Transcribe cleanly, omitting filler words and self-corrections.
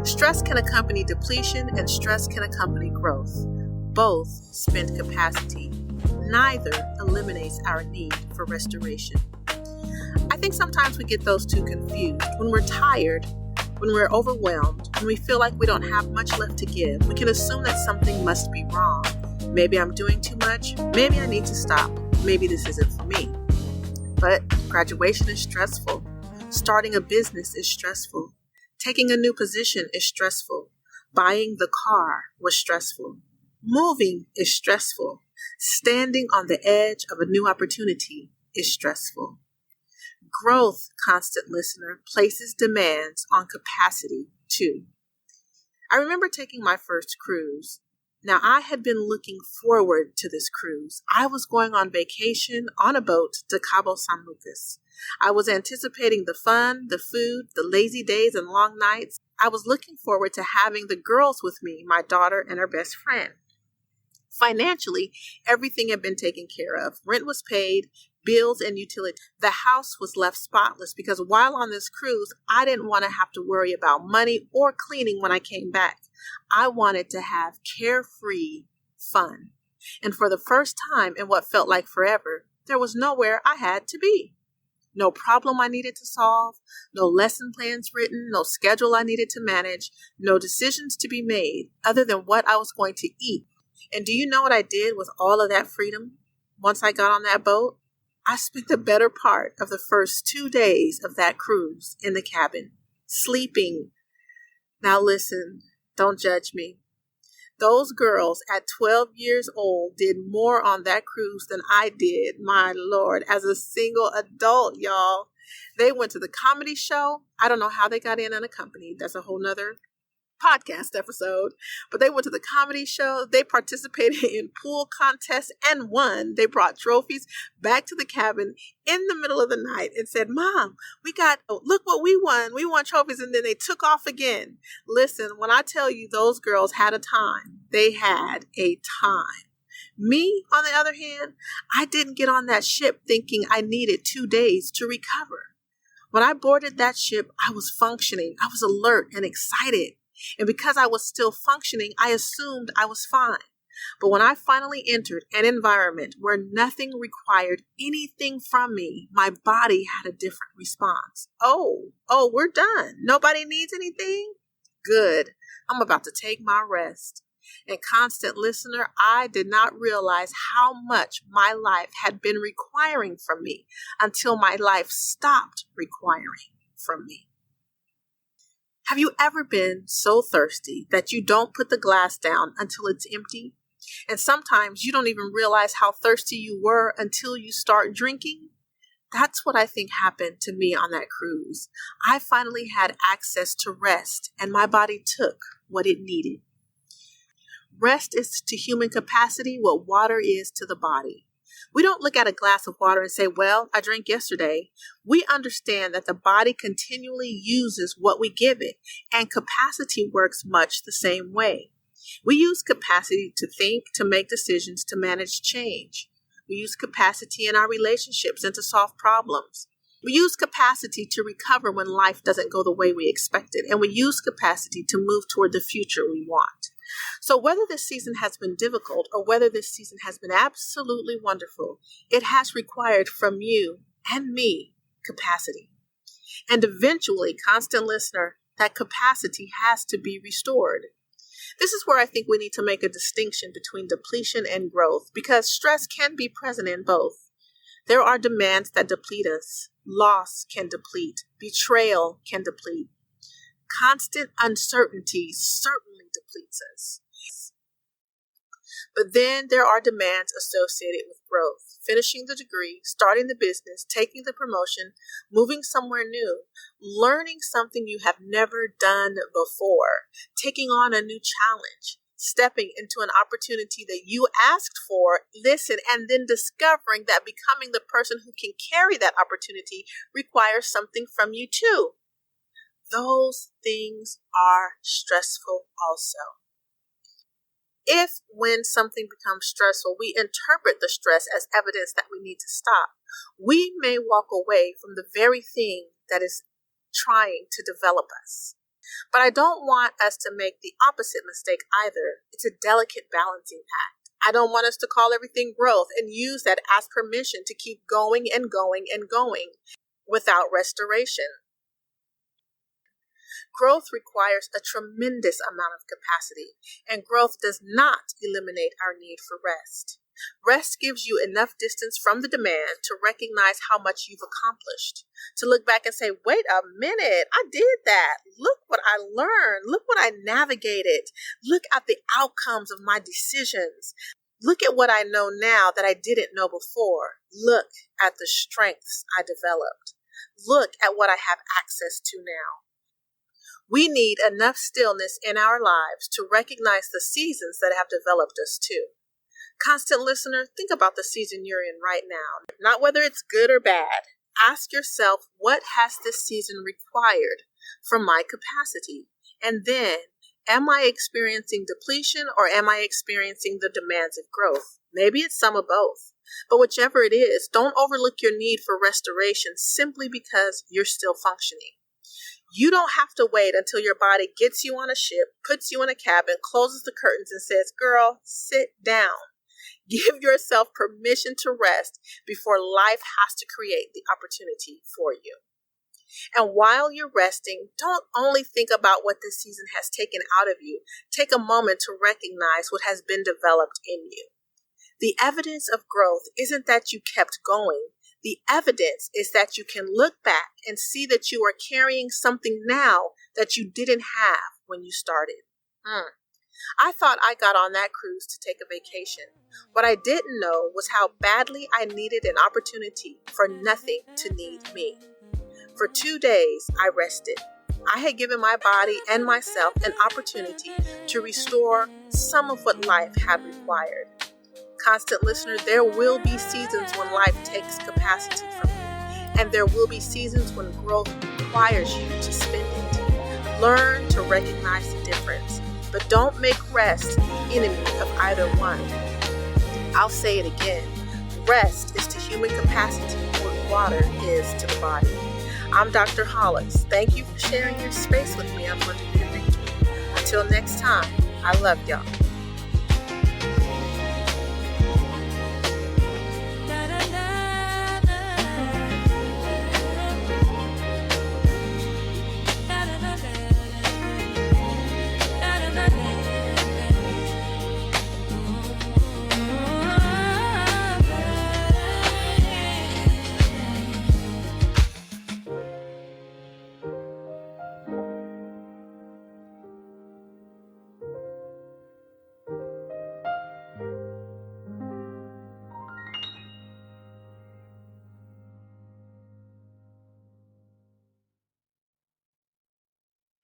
Stress can accompany depletion and stress can accompany growth. Both spend capacity. Neither eliminates our need for restoration. I think sometimes we get those two confused. When we're tired, when we're overwhelmed, when we feel like we don't have much left to give, we can assume that something must be wrong. Maybe I'm doing too much. Maybe I need to stop. Maybe this isn't for me. But graduation is stressful. Starting a business is stressful. Taking a new position is stressful. Buying the car was stressful. Moving is stressful. Standing on the edge of a new opportunity is stressful. Growth, constant listener, places demands on capacity too. I remember taking my first cruise. Now, I had been looking forward to this cruise. I was going on vacation on a boat to Cabo San Lucas. I was anticipating the fun, the food, the lazy days and long nights. I was looking forward to having the girls with me, my daughter and her best friend. Financially, everything had been taken care of. Rent was paid, bills and utilities. The house was left spotless because while on this cruise, I didn't want to have to worry about money or cleaning when I came back. I wanted to have carefree fun. And for the first time in what felt like forever, there was nowhere I had to be. No problem I needed to solve, no lesson plans written, no schedule I needed to manage, no decisions to be made other than what I was going to eat. And do you know what I did with all of that freedom once I got on that boat? I spent the better part of the first 2 days of that cruise in the cabin, sleeping. Now listen, don't judge me. Those girls at 12 years old did more on that cruise than I did, my Lord, as a single adult, y'all. They went to the comedy show. I don't know how they got in unaccompanied. That's a whole nother podcast episode. But they went to the comedy show. They participated in pool contests and won. They brought trophies back to the cabin in the middle of the night and said, Mom, look what we won. We won trophies. And then they took off again. Listen, when I tell you those girls had a time, they had a time. Me, on the other hand, I didn't get on that ship thinking I needed 2 days to recover. When I boarded that ship, I was functioning. I was alert and excited. And because I was still functioning, I assumed I was fine. But when I finally entered an environment where nothing required anything from me, my body had a different response. Oh, we're done. Nobody needs anything? Good. I'm about to take my rest. And constant listener, I did not realize how much my life had been requiring from me until my life stopped requiring from me. Have you ever been so thirsty that you don't put the glass down until it's empty? And sometimes you don't even realize how thirsty you were until you start drinking? That's what I think happened to me on that cruise. I finally had access to rest, and my body took what it needed. Rest is to human capacity what water is to the body. We don't look at a glass of water and say, well, I drank yesterday. We understand that the body continually uses what we give it, and capacity works much the same way. We use capacity to think, to make decisions, to manage change. We use capacity in our relationships and to solve problems. We use capacity to recover when life doesn't go the way we expected, and we use capacity to move toward the future we want. So whether this season has been difficult or whether this season has been absolutely wonderful, it has required from you and me capacity. And eventually, constant listener, that capacity has to be restored. This is where I think we need to make a distinction between depletion and growth, because stress can be present in both. There are demands that deplete us. Loss can deplete. Betrayal can deplete. Constant uncertainty certainly depletes us. But then there are demands associated with growth. Finishing the degree, starting the business, taking the promotion, moving somewhere new, learning something you have never done before, taking on a new challenge, stepping into an opportunity that you asked for, listen, and then discovering that becoming the person who can carry that opportunity requires something from you too. Those things are stressful also. If, when something becomes stressful, we interpret the stress as evidence that we need to stop, we may walk away from the very thing that is trying to develop us. But I don't want us to make the opposite mistake either. It's a delicate balancing act. I don't want us to call everything growth and use that as permission to keep going and going and going without restoration. Growth requires a tremendous amount of capacity, and growth does not eliminate our need for rest. Rest gives you enough distance from the demand to recognize how much you've accomplished, to look back and say, wait a minute, I did that. Look what I learned. Look what I navigated. Look at the outcomes of my decisions. Look at what I know now that I didn't know before. Look at the strengths I developed. Look at what I have access to now. We need enough stillness in our lives to recognize the seasons that have developed us too. Constant listener, think about the season you're in right now, not whether it's good or bad. Ask yourself, what has this season required from my capacity? And then, am I experiencing depletion or am I experiencing the demands of growth? Maybe it's some of both. But whichever it is, don't overlook your need for restoration simply because you're still functioning. You don't have to wait until your body gets you on a ship, puts you in a cabin, closes the curtains and says, girl, sit down. Give yourself permission to rest before life has to create the opportunity for you. And while you're resting, don't only think about what this season has taken out of you. Take a moment to recognize what has been developed in you. The evidence of growth isn't that you kept going. The evidence is that you can look back and see that you are carrying something now that you didn't have when you started. I thought I got on that cruise to take a vacation. What I didn't know was how badly I needed an opportunity for nothing to need me. For 2 days, I rested. I had given my body and myself an opportunity to restore some of what life had required. Constant listener, there will be seasons when life takes capacity from you, and there will be seasons when growth requires you to spend it. Learn to recognize the difference, but don't make rest the enemy of either one. I'll say it again. Rest is to human capacity what water is to the body. I'm Dr. Hollis. Thank you for sharing your space with me on Monday Through Victory. Until next time, I love y'all.